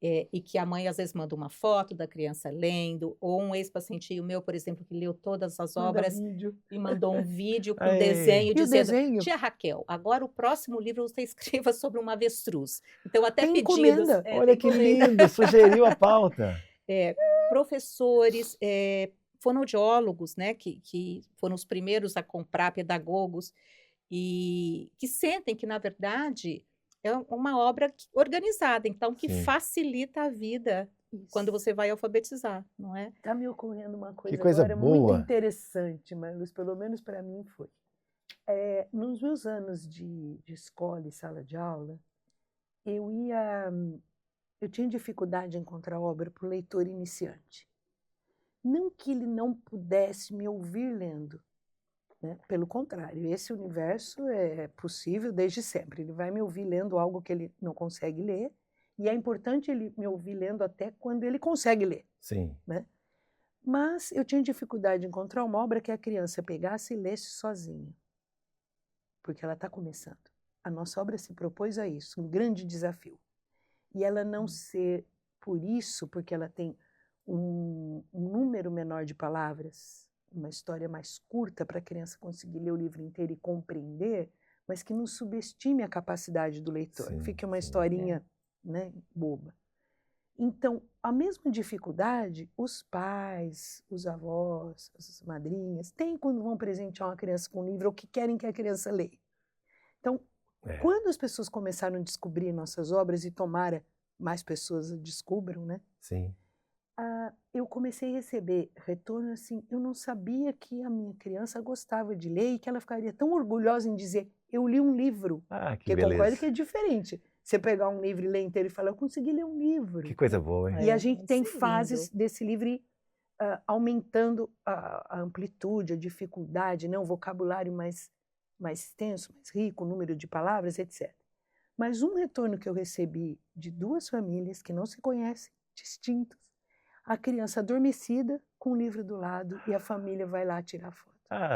E que a mãe às vezes manda uma foto da criança lendo, ou um ex-pacientinho meu, por exemplo, que leu todas as obras e mandou um vídeo com desenho dizendo: Tia Raquel, agora o próximo livro você escreva sobre uma avestruz. Então até tem pedidos. Encomenda. Olha que lindo, sugeriu a pauta. Professores, fonoaudiólogos, né, que foram os primeiros a comprar, pedagogos, e que sentem que, na verdade, é uma obra organizada, então que facilita a vida quando você vai alfabetizar, não é? Está me ocorrendo uma coisa, que coisa agora boa. muito interessante, Marluz, pelo menos para mim foi. Nos meus anos de escola e sala de aula, eu tinha dificuldade em encontrar obra para o leitor iniciante. Não que ele não pudesse me ouvir lendo, né? Pelo contrário, esse universo é possível desde sempre. Ele vai me ouvir lendo algo que ele não consegue ler, e é importante ele me ouvir lendo até quando ele consegue ler. Sim. Né? Mas eu tinha dificuldade de encontrar uma obra que a criança pegasse e lesse sozinha, porque ela está começando. A nossa obra se propôs a isso, um grande desafio. E ela não ser, por isso, porque ela tem um número menor de palavras, uma história mais curta para a criança conseguir ler o livro inteiro e compreender, mas que não subestime a capacidade do leitor. Fique uma historinha, né, boba. Então, a mesma dificuldade, os pais, os avós, as madrinhas, têm quando vão presentear uma criança com um livro ou que querem que a criança leia. Então, quando as pessoas começaram a descobrir nossas obras e tomara mais pessoas descubram, né? Sim. Eu comecei a receber retorno assim, eu não sabia que a minha criança gostava de ler e que ela ficaria tão orgulhosa em dizer, eu li um livro. Que beleza. Concordo que é diferente. Você pegar um livro e ler inteiro e falar, eu consegui ler um livro. Que coisa boa, hein? E a gente tem fases desse livro aumentando a amplitude, a dificuldade, né? O vocabulário mais extenso, mais rico, o número de palavras, etc. Mas um retorno que eu recebi de 2 famílias que não se conhecem, distintas, a criança adormecida com o livro do lado e a família vai lá tirar foto.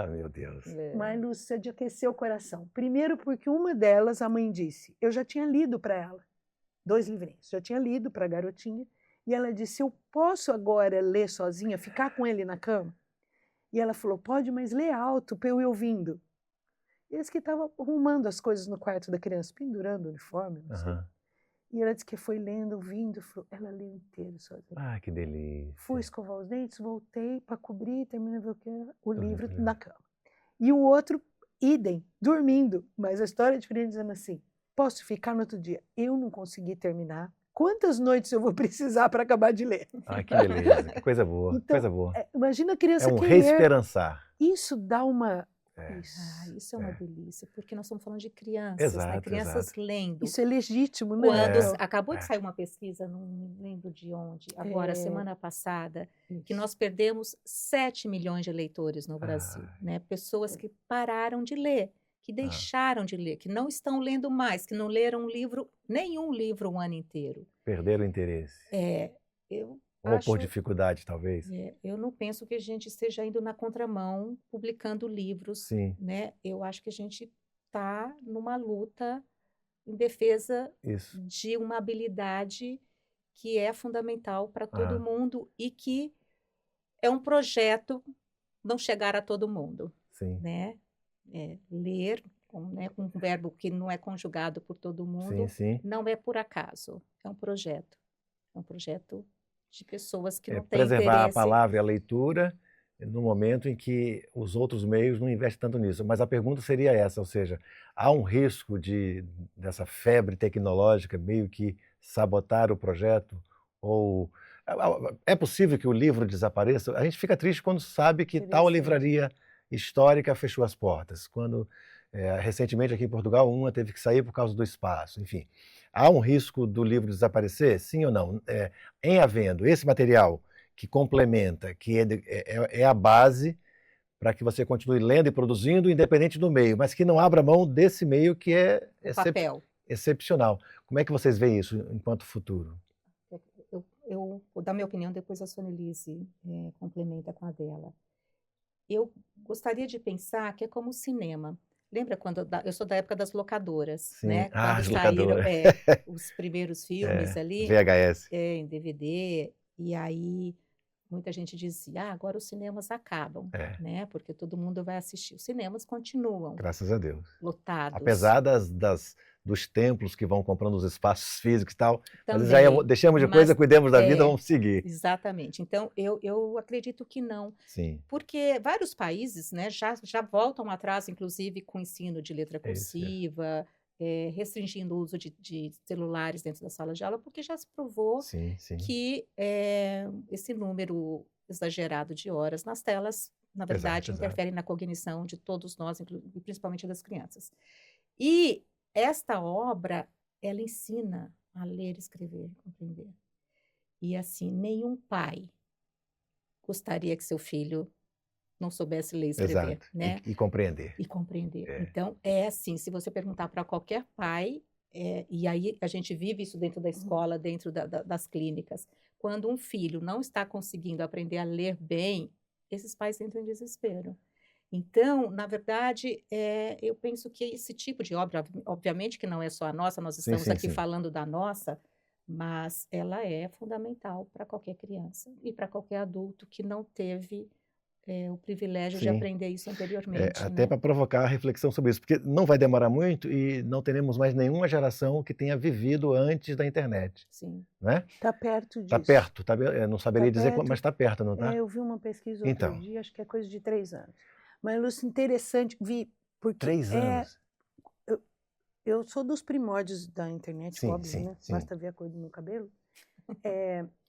Meu Deus. Mas, Lúcia, de aquecer o coração. Primeiro porque uma delas, a mãe disse, eu já tinha lido para ela 2 livrinhos, já tinha lido para a garotinha, e ela disse, eu posso agora ler sozinha, ficar com ele na cama? E ela falou, pode, mas lê alto para eu ir ouvindo. E eles que estavam arrumando as coisas no quarto da criança, pendurando o uniforme, não sei. E ela disse que foi lendo, ouvindo, ela leu inteiro sozinha. Que delícia. Fui escovar os dentes, voltei para cobrir, terminei de ver o livro na cama. E o outro, idem, dormindo, mas a história é diferente, dizendo assim, posso ficar no outro dia? Eu não consegui terminar. Quantas noites eu vou precisar para acabar de ler? Que beleza, que coisa boa, então, coisa boa. Imagina a criança que reesperançar. Isso dá uma... Isso é uma delícia, porque nós estamos falando de crianças, exato, né? Crianças lendo. Isso é legítimo, né? Acabou de sair uma pesquisa, não me lembro de onde, agora, semana passada, que nós perdemos 7 milhões de leitores no Brasil, né? Pessoas que pararam de ler, que deixaram de ler, que não estão lendo mais, que não leram nenhum livro o ano inteiro. Perderam o interesse. Ou por dificuldade, talvez. Eu não penso que a gente esteja indo na contramão, publicando livros. Sim. Né? Eu acho que a gente está numa luta em defesa de uma habilidade que é fundamental para todo mundo e que é um projeto não chegar a todo mundo. Sim. Né? Ler um verbo que não é conjugado por todo mundo, Sim, sim. não é por acaso, é um projeto. É um projeto de pessoas que É não têm preservar a interesse. palavra e a leitura no momento em que os outros meios não investem tanto nisso. Mas a pergunta seria essa, ou seja, há um risco dessa febre tecnológica meio que sabotar o projeto? Ou é possível que o livro desapareça? A gente fica triste quando sabe que tal Interessante. livraria histórica fechou as portas. Quando, recentemente aqui em Portugal, uma teve que sair por causa do espaço. Enfim, há um risco do livro desaparecer? Sim ou não? Em havendo esse material que complementa, que é a base para que você continue lendo e produzindo, independente do meio, mas que não abra mão desse meio que é O papel. excepcional. Como é que vocês veem isso enquanto futuro? Eu vou dar minha opinião, depois a Sonelise complementa com a dela. Eu gostaria de pensar que é como o cinema. Lembra quando eu sou da época das locadoras, Sim. né? Quando As saíram locadoras. os primeiros filmes ali, VHS. em DVD, e aí muita gente dizia, agora os cinemas acabam, né? Porque todo mundo vai assistir. Os cinemas continuam Graças a Deus. lotados. Apesar dos templos que vão comprando os espaços físicos e tal, mas Também, deixamos de coisa, cuidemos da vida, vamos seguir. Exatamente. Então, eu acredito que não. Sim. Porque vários países, né, já voltam atrás, inclusive com o ensino de letra cursiva, restringindo o uso de celulares dentro da sala de aula, porque já se provou que esse número exagerado de horas nas telas, na verdade, interfere na cognição de todos nós, e principalmente das crianças. E esta obra, ela ensina a ler, escrever, compreender. E assim, nenhum pai gostaria que seu filho não soubesse ler e escrever, Exato. né? E compreender. E compreender. Então, assim, se você perguntar para qualquer pai, e aí a gente vive isso dentro da escola, dentro das clínicas, quando um filho não está conseguindo aprender a ler bem, esses pais entram em desespero. Então, na verdade, eu penso que esse tipo de obra, obviamente que não é só a nossa, nós estamos aqui falando da nossa, mas ela é fundamental para qualquer criança e para qualquer adulto que não teve o privilégio de aprender isso anteriormente. Até né? para provocar a reflexão sobre isso, porque não vai demorar muito e não teremos mais nenhuma geração que tenha vivido antes da internet. Sim. Né? Está perto disso. Está perto, não saberia dizer, mas está perto, não está? Eu vi uma pesquisa outro dia, acho que é coisa de 3 anos. Mas, Lúcia, interessante, porque 3 anos. Eu sou dos primórdios da internet, óbvio, né? Basta ver a cor do meu cabelo.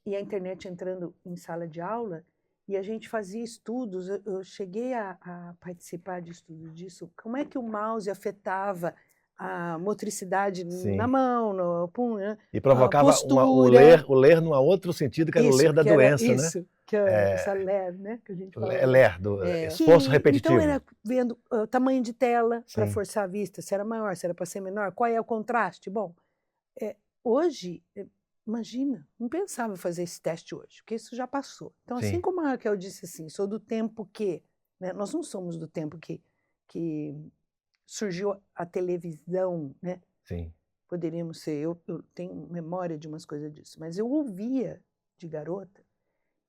E a internet entrando em sala de aula, e a gente fazia estudos, eu cheguei a participar de estudos disso, como é que o mouse afetava a motricidade na mão, no punho, né? E provocava o ler num outro sentido, que era o ler da doença, né? Isso, que é essa ler, né? Que a gente fala. Ler, do esforço repetitivo. Então era vendo o tamanho de tela para forçar a vista, se era maior, se era para ser menor, qual é o contraste. Bom, hoje, imagina, não pensava fazer esse teste hoje, porque isso já passou. Então, assim como a Raquel disse assim, sou do tempo que, né, nós não somos do tempo que surgiu a televisão, né? Sim. Poderíamos ser, eu tenho memória de umas coisas disso, mas eu ouvia de garota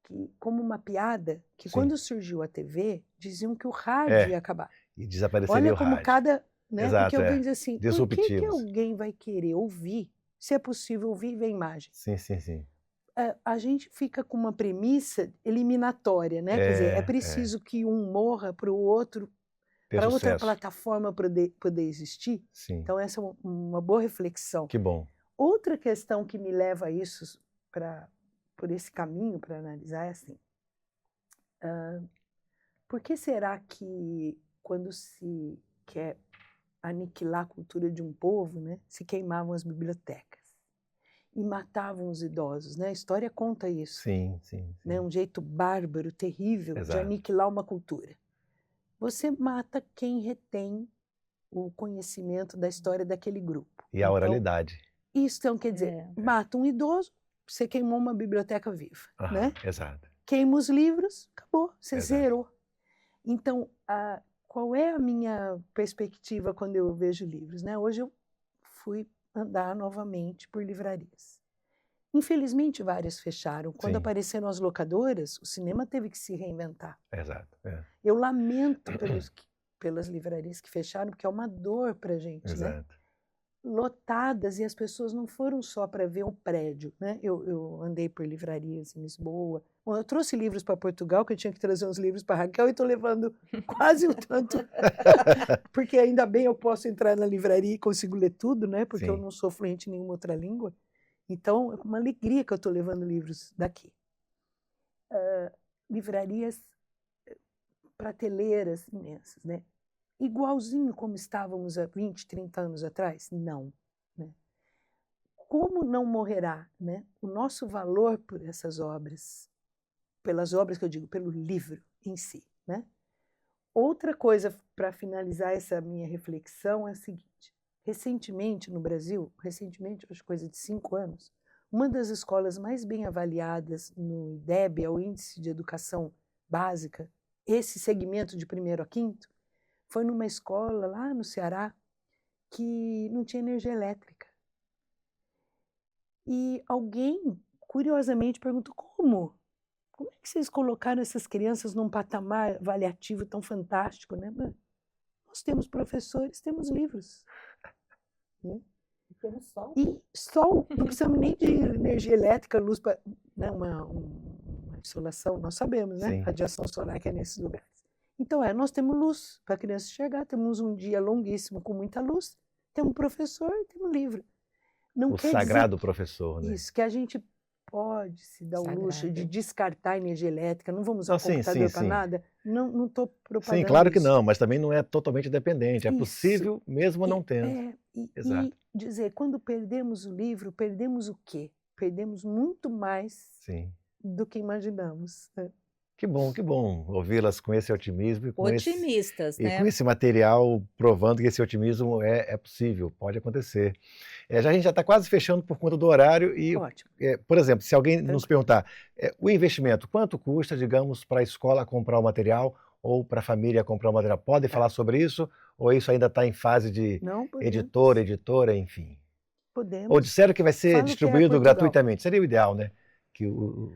que, como uma piada, que quando surgiu a TV, diziam que o rádio ia acabar. E desapareceria o rádio. Olha como cada, né? Exato, porque alguém diz assim, por que Disruptivos. alguém vai querer ouvir, se é possível ouvir e ver imagem? Sim. A gente fica com uma premissa eliminatória, né? Quer dizer, é preciso que um morra para o outro, para outra plataforma poder existir. Sim. Então, essa é uma boa reflexão. Que bom. Outra questão que me leva a isso, por esse caminho para analisar, é assim: por que será que, quando se quer aniquilar a cultura de um povo, né, se queimavam as bibliotecas e matavam os idosos? Né? A história conta isso. Sim. Né? Um jeito bárbaro, terrível, de aniquilar uma cultura. Você mata quem retém o conhecimento da história daquele grupo. E a oralidade. Isso, então, quer dizer, mata um idoso, você queimou uma biblioteca viva, né? Exato. Queima os livros, acabou, você zerou. Então, qual é a minha perspectiva quando eu vejo livros? Né? Hoje eu fui andar novamente por livrarias. Infelizmente, várias fecharam. Quando apareceram as locadoras, o cinema teve que se reinventar. Exato. Eu lamento pelos pelas livrarias que fecharam, porque é uma dor para a gente, né? Exato. Lotadas, e as pessoas não foram só para ver o prédio, né? Eu andei por livrarias em Lisboa. Bom, eu trouxe livros para Portugal, que eu tinha que trazer uns livros para Raquel, e estou levando quase o tanto, porque ainda bem eu posso entrar na livraria e consigo ler tudo, né? Porque eu Sim. não sou fluente em nenhuma outra língua. Então, é uma alegria que eu estou levando livros daqui. Livrarias, prateleiras imensas, né? Igualzinho como estávamos há 20, 30 anos atrás? Não. Né? Como não morrerá, né, o nosso valor por essas obras, pelas obras que eu digo, pelo livro em si? Né? Outra coisa, para finalizar essa minha reflexão, é a seguinte. Recentemente, no Brasil, acho coisa de 5 anos, uma das escolas mais bem avaliadas no IDEB, é o Índice de Educação Básica, esse segmento de 1º a 5º, foi numa escola lá no Ceará que não tinha energia elétrica. E alguém, curiosamente, perguntou: como? Como é que vocês colocaram essas crianças num patamar avaliativo tão fantástico? Né? Nós temos professores, temos livros. Né? E temos sol. E sol, não precisamos nem de energia elétrica, luz para, né, uma insolação, nós sabemos, né? Sim. Radiação solar que é nesses lugares. Então, nós temos luz para a criança enxergar, temos um dia longuíssimo com muita luz, temos um professor e temos livro. Não O quer sagrado dizer professor, né? isso, que a gente pode se dar o luxo de descartar a energia elétrica, não vamos usar Não, o sim, computador sim, para sim. nada, não estou Sim, propagando claro que isso. não, mas também não é totalmente dependente. É Isso. possível mesmo não tendo. Exato. E dizer, quando perdemos o livro, perdemos o quê? Perdemos muito mais Sim. do que imaginamos. Né? Que bom ouvi-las com esse otimismo e com Otimistas, e né? com esse material provando que esse otimismo é possível, pode acontecer. A gente já está quase fechando por conta do horário e, Ótimo. por exemplo, se alguém nos perguntar, o investimento, quanto custa, digamos, para a escola comprar o material ou para a família comprar o material? Podem falar sobre isso ou isso ainda está em fase de Não podemos. editora, enfim? Podemos. Ou disseram que vai ser Falo que é distribuído Portugal. gratuitamente? Seria o ideal, né?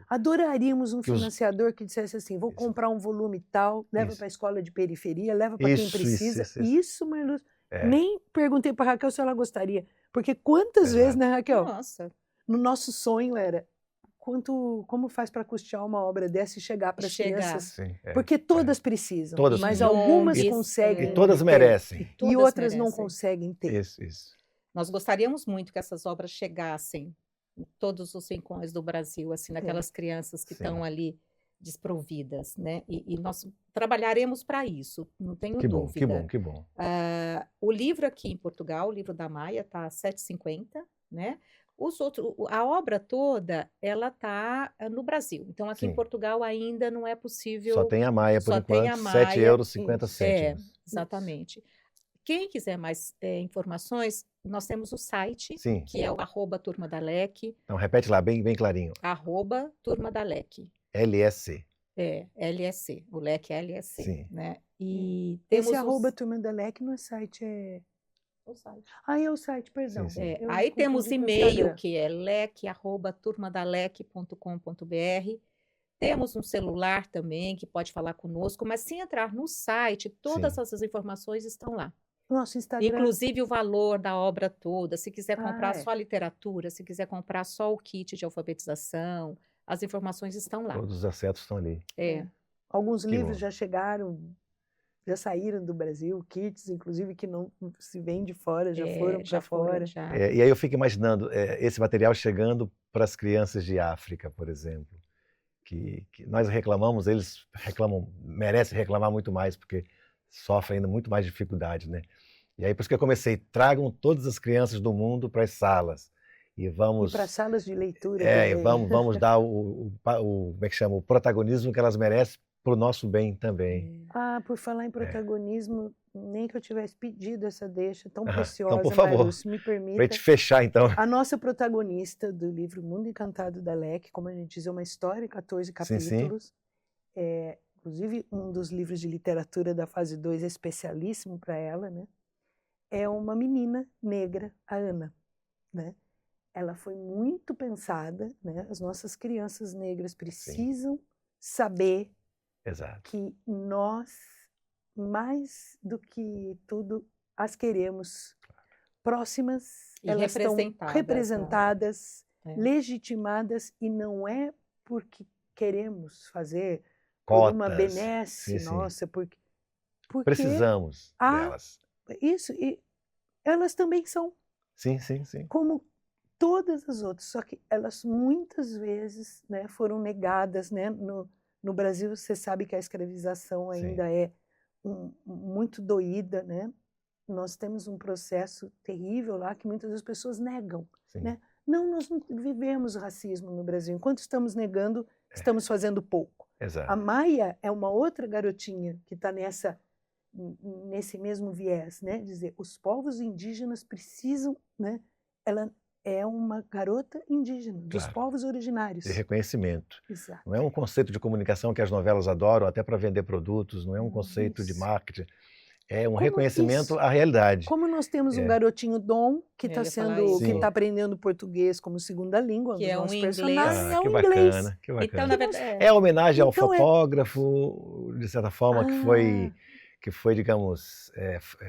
Adoraríamos um financiador que dissesse assim, vou comprar um volume tal, leva para a escola de periferia, leva para quem precisa. Isso, Marluz. Nem perguntei para a Raquel se ela gostaria. Porque quantas vezes, né, Raquel? Nossa. No nosso sonho era, como faz para custear uma obra dessa e chegar para as crianças? Sim, porque todas precisam, todas mas precisam. algumas conseguem. E todas merecem. E outras não conseguem ter. Isso. Nós gostaríamos muito que essas obras chegassem em todos os rincões do Brasil, assim, naquelas crianças que estão ali desprovidas, né? E nós trabalharemos para isso, não tenho dúvida. Que bom. O livro aqui em Portugal, o livro da Maia, está a R$ 7,50, né? A obra toda, ela está no Brasil. Então, aqui em Portugal ainda não é possível... Só tem a Maia, por enquanto, €7,50. Exatamente. Quem quiser mais informações, nós temos o site, que é o @turmadalec. Então, repete lá, bem clarinho. @turmadalec. LSC. LSC. O leque é LSC. Sim. Né? E temos esse @turmadalec no site é... O site. É o site, perdão. Sim. Aí temos e-mail, que é leque@turmadalec.com.br. Temos um celular também, que pode falar conosco, mas se entrar no site, todas essas informações estão lá. Nosso Instagram. Inclusive o valor da obra toda, se quiser comprar só a literatura, se quiser comprar só o kit de alfabetização, as informações estão lá. Todos os acessos estão ali. Alguns livros já chegaram, já saíram do Brasil, kits, inclusive, que não se vende fora, já foram para fora. E aí eu fico imaginando esse material chegando para as crianças de África, por exemplo, que nós reclamamos, eles merecem reclamar muito mais, porque sofrem ainda muito mais dificuldade, né? E aí por isso que eu comecei, tragam todas as crianças do mundo para as salas. E para as salas de leitura também. Vamos dar como é que chama? O protagonismo que elas merecem para o nosso bem também. Por falar em protagonismo, nem que eu tivesse pedido essa deixa tão preciosa, então, por favor, Marluz, se me permita. Para a gente fechar, então. A nossa protagonista do livro Mundo Encantado da Leque, como a gente diz, é uma história, 14 capítulos. Sim. Inclusive, um dos livros de literatura da fase 2 é especialíssimo para ela, né? É uma menina negra, a Ana, né? Ela foi muito pensada, né? As nossas crianças negras precisam saber que nós mais do que tudo, as queremos próximas, E elas estão representadas, representadas, É. legitimadas, e não é porque queremos fazer por uma Cotas. benesse Sim, sim. nossa, porque Precisamos há- delas. isso, e elas também são Sim, sim, sim. como todas as outras, só que elas muitas vezes, né, foram negadas, né? No Brasil, você sabe que a escravização Sim. ainda é muito doída, né? Nós temos um processo terrível lá que muitas das pessoas negam, Sim. né? Não, nós não vivemos racismo no Brasil. Enquanto estamos negando, estamos fazendo pouco. A Exato. Maia é uma outra garotinha que está nesse mesmo viés, né? Dizer, os povos indígenas precisam, né? Ela é uma garota indígena, dos Claro. povos originários. De reconhecimento. Exato. Não é um conceito de comunicação que as novelas adoram, até para vender produtos, não é um conceito de Isso. marketing. É um Como reconhecimento isso? à realidade. Como nós temos um É. garotinho Dom que Eu está ia falar sendo, isso. que Sim. está aprendendo português como segunda língua, Que dos é um nossos inglês. personagens, é Que um inglês. bacana, que bacana. Então, na verdade, É homenagem ao Então, fotógrafo, de certa forma, que foi, digamos,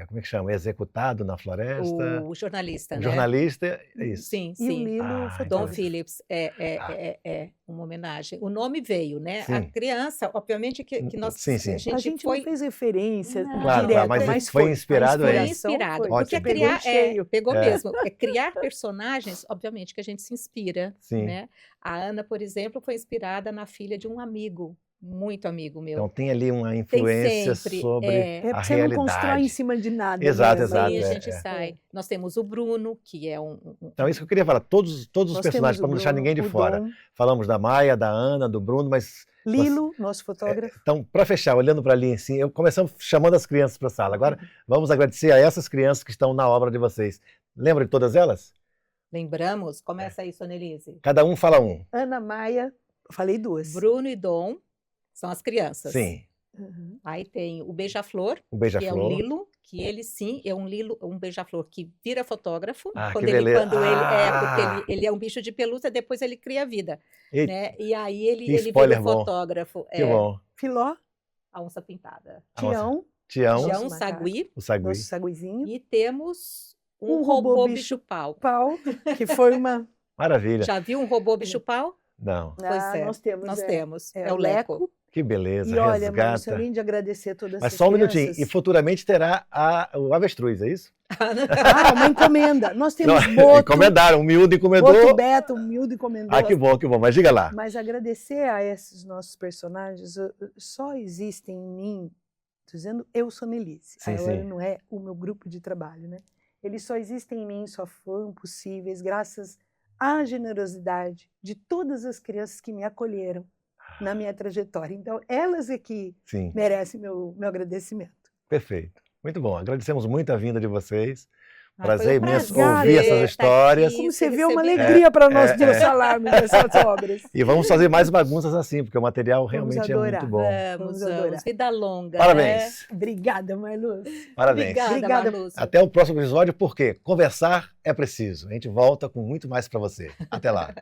como é que chama? Executado na floresta. o jornalista, Um né? jornalista, é isso. Sim, E o sim. Lilo, Ah, o Don fotógrafo. Phillips é uma homenagem. O nome veio, né? Sim. A criança, obviamente que nós Sim, sim. A gente foi não fez referência Não. Claro, direta, mas mas foi foi. inspirado, A é. foi inspiração inspirado. foi. Porque Ótimo. Pegou em criar cheio. pegou É. mesmo. Criar personagens, obviamente que a gente se inspira, Sim. né? A Ana, por exemplo, foi inspirada na filha de um amigo, muito amigo meu. Então tem ali uma Tem influência sempre, sobre É a porque você não constrói em realidade. cima de nada. Exato, né? exato. Sim, a é, gente é. sai. Nós temos o Bruno, que é Então, isso que eu queria falar. Todos os Nós personagens, temos para o não deixar Bruno, ninguém de o fora. Dom, Falamos da Maia, da Ana, do Bruno, mas. Lilo, nosso fotógrafo. Então, para fechar, olhando para ali assim, eu começamos chamando as crianças para a sala. Agora, vamos agradecer a essas crianças que estão na obra de vocês. Lembra de todas elas? Lembramos? Começa aí, Sonelise. Cada um fala um. Ana Maia, eu falei duas. Bruno e Dom são as crianças. Sim. Uhum. Aí tem o Beija-Flor, O que é o Beija-Flor. Lilo, que ele sim é um Lilo, um beija-flor que vira fotógrafo. Ah, quando que ele, beleza. quando ele Ah! porque ele é um bicho de pelúcia, depois ele cria vida, E- né? E aí ele que vira spoiler o bom. fotógrafo, Que bom. Filó, a onça pintada. Tião, Tião, Tião Nosso Sagui, o Sagui. nosso saguizinho. e temos um Um robô robô bicho- bicho-pau. Pau, que foi uma... Maravilha. Já viu um robô bicho-pau? Não, Pois é, nós temos. Nós é. temos. É É o Leco. que beleza. E olha, Márcio, Resgata. além de agradecer todas Mas essas só um minutinho. crianças- E futuramente terá o avestruz, é isso? Ah, uma encomenda. Nós temos Não, Boto, encomendaram, o miúdo encomendou. Boto Beto, humilde encomendou. Ah, que bom, que bom. Mas diga lá. Mas agradecer a esses nossos personagens, só existem em mim, tô dizendo eu sou Nelise, Sim, agora sim. não é o meu grupo de trabalho, né? Eles só existem em mim, só foram possíveis graças à generosidade de todas as crianças que me acolheram na minha trajetória. Então, elas é que Sim, merecem meu agradecimento. perfeito. Muito bom. Agradecemos muito a vinda de vocês. Ah, Prazer foi um imenso prazer ouvir essas estar histórias. aqui, Como ser você vê, uma recebida. alegria para nós é, duas é. falarmos dessas obras. E vamos fazer mais bagunças assim, porque o material realmente é adorar. muito bom. Vamos, adorar. vamos. Vida longa. Parabéns. Obrigada, Marluz. Parabéns. Obrigada, Obrigada. Marlúcia. Até o próximo episódio, porque conversar é preciso. A gente volta com muito mais para você. Até lá.